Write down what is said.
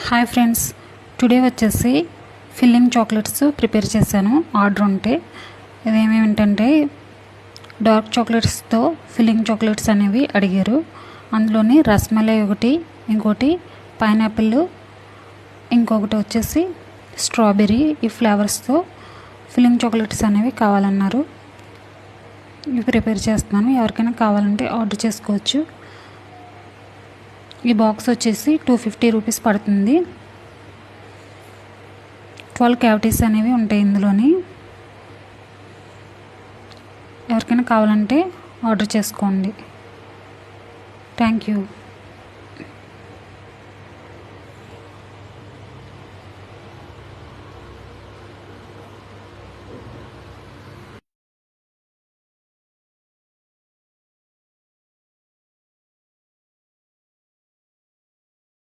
Hi friends, today వచ్చేసి filling chocolates prepare చేశాను. Order ఉంటే ఇదేమేంటంటే డార్క్ చాక్లెట్స్తో ఫిల్లింగ్ చాక్లెట్స్ అనేవి అడిగారు. అందులోని రస్మలై ఒకటి, ఇంకోటి పైనాపిల్, ఇంకొకటి వచ్చేసి స్ట్రాబెర్రీ. ఈ ఫ్లేవర్స్తో ఫిల్లింగ్ చాక్లెట్స్ అనేవి కావాలన్నారు. ఇవి ప్రిపేర్ చేస్తున్నాను. ఎవరికైనా కావాలంటే ఆర్డర్ చేసుకోవచ్చు. ఈ బాక్స్ వచ్చేసి 250 రూపీస్ పడుతుంది. 12 క్యావిటీస్ అనేవి ఉంటాయి ఇందులోని. ఎవరికైనా కావాలంటే ఆర్డర్ చేసుకోండి. Thank you.